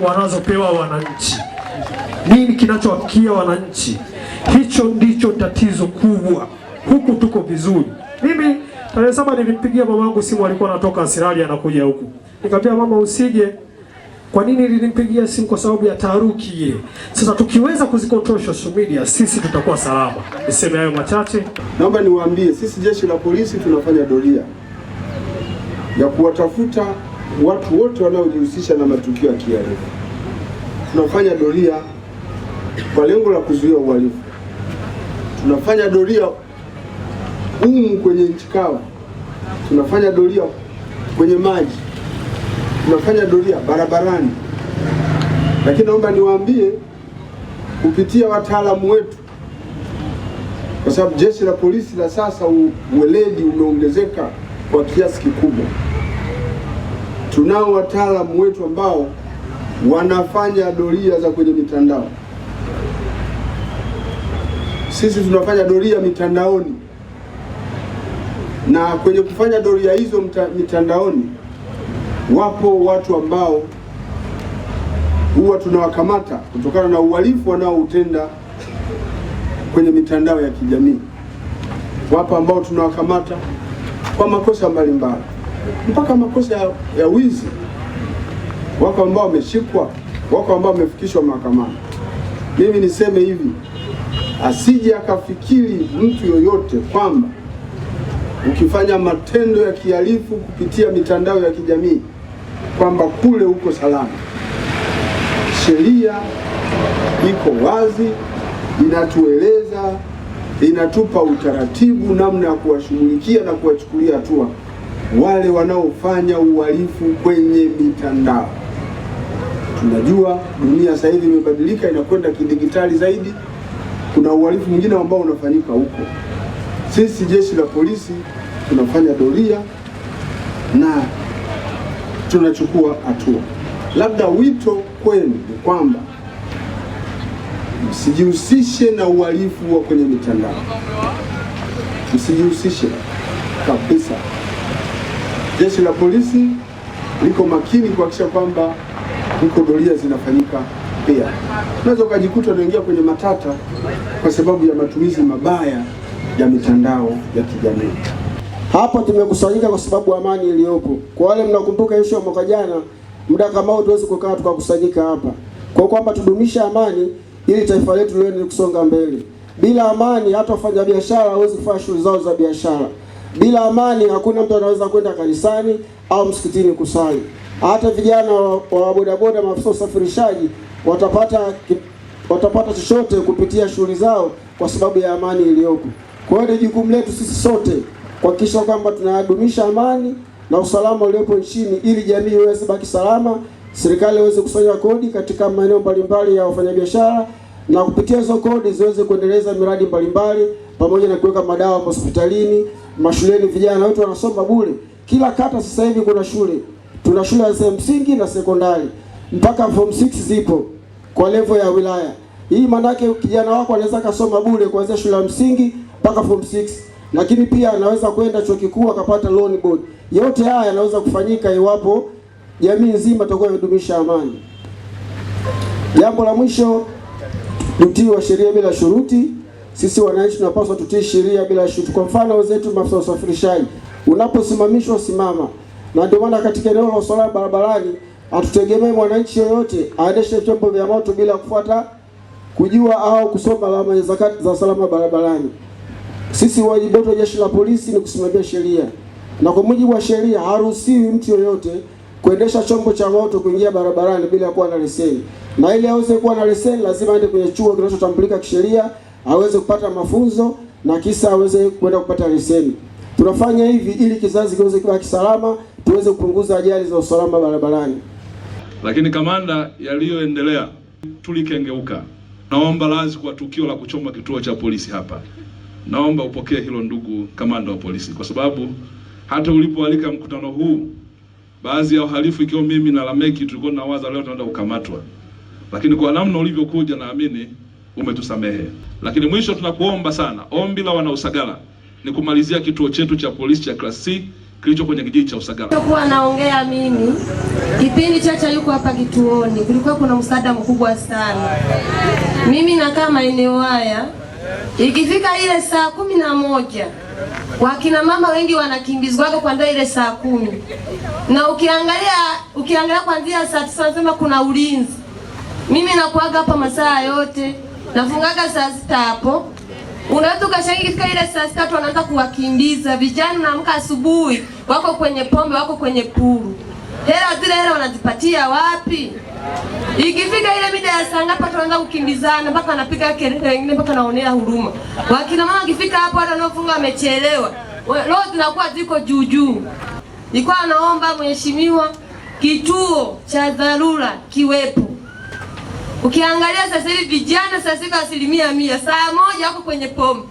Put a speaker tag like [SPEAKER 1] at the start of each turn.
[SPEAKER 1] wanazopewa wananchi. Nini kinachowafikia wananchi? Hicho ndicho tatizo kubwa. Huku tuko vizuri. Mimi tarehe 7 nilimpigia mamangu simu, alikuwa anatoka Australia anakuja huku. Nikamwambia mama, usije. Kwa nini nilimpigia simu? Kwa sababu ya taharuki ile. Sasa tukiweza kuzikontrol social media, sisi tutakuwa salama. Niseme hayo machache.
[SPEAKER 2] Naomba niwaambie, sisi jeshi la polisi tunafanya doria ya kuwatafuta watu wote wanaojihusisha na matukio ya kihalifu. Tunafanya doria kwa lengo la kuzuia uhalifu. Tunafanya doria kwenye nchi kavu. Tunafanya doria kwenye maji. Tunafanya doria barabarani. Lakini naomba niwaambie, kupitia wataalamu wetu, kwa sababu jeshi la polisi la sasa uweledi umeongezeka kwa kiasi kikubwa. Tunao wataalamu wetu ambao wanafanya doria za kwenye mitandao. Sisi tunafanya doria mitandaoni, na kwenye kufanya doria hizo mitandaoni wapo watu ambao huwa tunawakamata kutokana na uhalifu wanaoutenda kwenye mitandao ya kijamii. Wapo ambao tunawakamata kwa makosa mbalimbali, mpaka makosa ya wizi. Wako ambao wameshikwa, wako ambao wamefikishwa mahakamani. Mimi niseme hivi, asije akafikiri mtu yoyote kwamba ukifanya matendo ya kihalifu kupitia mitandao ya kijamii kwamba kule uko salama. Sheria iko wazi, inatueleza, inatupa utaratibu namna ya kuwashughulikia na kuwachukulia hatua wale wanaofanya uhalifu kwenye mitandao. Tunajua dunia sasa hivi imebadilika, inakwenda kidigitali zaidi. Kuna uhalifu mwingine ambao unafanyika huko. Sisi jeshi la polisi tunafanya doria na tunachukua hatua. Labda wito kwenu ni kwamba msijihusishe na uhalifu wa kwenye mitandao. Msijihusishe kabisa. Jeshi la polisi liko makini kuhakikisha kwamba huko doria zinafanyika pia. Unaweza ukajikuta unaingia kwenye matata kwa sababu ya matumizi mabaya ya mitandao ya kijamii.
[SPEAKER 3] Hapa tumekusanyika kwa sababu amani iliyopo. Kwa wale mnakumbuka issue ya mwaka jana, muda kama huu tuweze kukaa tukakusanyika hapa kwa kwamba tudumishe amani ili taifa letu liende kusonga mbele. Bila amani hata wafanyabiashara hawezi kufanya shughuli zao za biashara. Bila amani hakuna mtu anaweza kwenda kanisani au msikitini kusali. Hata vijana wa bodaboda, maafisa usafirishaji watapata chochote kupitia shughuli zao kwa sababu ya amani iliyopo. Kwa hiyo ni jukumu letu sisi sote kuhakikisha kwamba tunadumisha amani na usalama uliopo nchini ili jamii iweze baki salama, serikali iweze kusanya kodi katika maeneo mbalimbali ya wafanyabiashara, na kupitia hizo kodi ziweze kuendeleza miradi mbalimbali pamoja na kuweka madawa hospitalini, mashuleni. Vijana wetu wanasoma bure. Kila kata sasa hivi kuna shule. Tuna shule za msingi na sekondari. Mpaka form 6 zipo kwa level ya wilaya. Hii maana yake kijana wako anaweza kasoma bure kuanzia shule ya msingi mpaka form 6. Lakini pia anaweza kwenda chuo kikuu akapata loan board. Yote haya yanaweza kufanyika iwapo jamii nzima itakuwa imedumisha amani. Jambo la mwisho, utii wa sheria bila shuruti. Sisi wananchi tunapaswa tutii sheria bila shuruti. Kwa mfano wenzetu maafisa usafirishaji, unaposimamishwa simama. Na ndio maana katika eneo la usalama barabarani hatutegemei mwananchi yoyote aendeshe chombo vya moto bila kufuata, kujua au kusoma alama za usalama barabarani. Sisi wajibu wetu wa jeshi la polisi ni kusimamia sheria. Na kwa mujibu wa sheria haruhusiwi mtu yoyote kuendesha chombo cha moto kuingia barabarani bila kuwa na leseni. Na ili aweze kuwa na leseni lazima aende kwenye chuo kinachotambulika kisheria, aweze kupata mafunzo na kisa aweze kwenda kupata leseni. Tunafanya hivi ili kizazi kiweze kuwa kisalama, tuweze kupunguza ajali za usalama barabarani.
[SPEAKER 4] Lakini kamanda, yaliyoendelea tulikengeuka. Naomba radhi kwa tukio la kuchoma kituo cha polisi hapa. Naomba upokee hilo ndugu kamanda wa polisi, kwa sababu hata ulipoalika mkutano huu, baadhi ya wahalifu ikiwa mimi na Lameki tulikuwa tunawaza leo tunaenda kukamatwa. Lakini kwa namna ulivyokuja naamini umetusamehe. Lakini mwisho tunakuomba sana, ombi la wana Usagara ni kumalizia kituo chetu cha polisi cha Class C kilicho kwenye kijiji cha Usagara.
[SPEAKER 5] Kwa naongea mimi, kipindi Chacha yuko hapa kituoni, kulikuwa kuna msaada mkubwa sana. Mimi nakaa maeneo haya, ikifika ile saa 11 wakina mama wengi wanakimbizwa kuanzia ile saa 10. Na ukiangalia kuanzia saa 9 wanasema kuna ulinzi. Mimi nakuaga hapa masaa yote, nafungaga saa 6 hapo. Unaweza ukashangaa ikifika ile saa 6 wanaanza kuwakimbiza vijana, naamka asubuhi wako kwenye pombe, wako kwenye puru. Hela wanazipatia wapi? Ikifika ile mida ya saa ngapi wanaanza kukimbizana mpaka anapiga kelele, wengine mpaka naonea huruma. Wakina mama wakifika hapo hata wanaofunga wamechelewa. Roho zinakuwa ziko juu. Nilikuwa naomba mheshimiwa, kituo cha dharura kiwepo. Ukiangalia sasa hivi vijana sasa hivi 100% saa 1 wako kwenye pombe.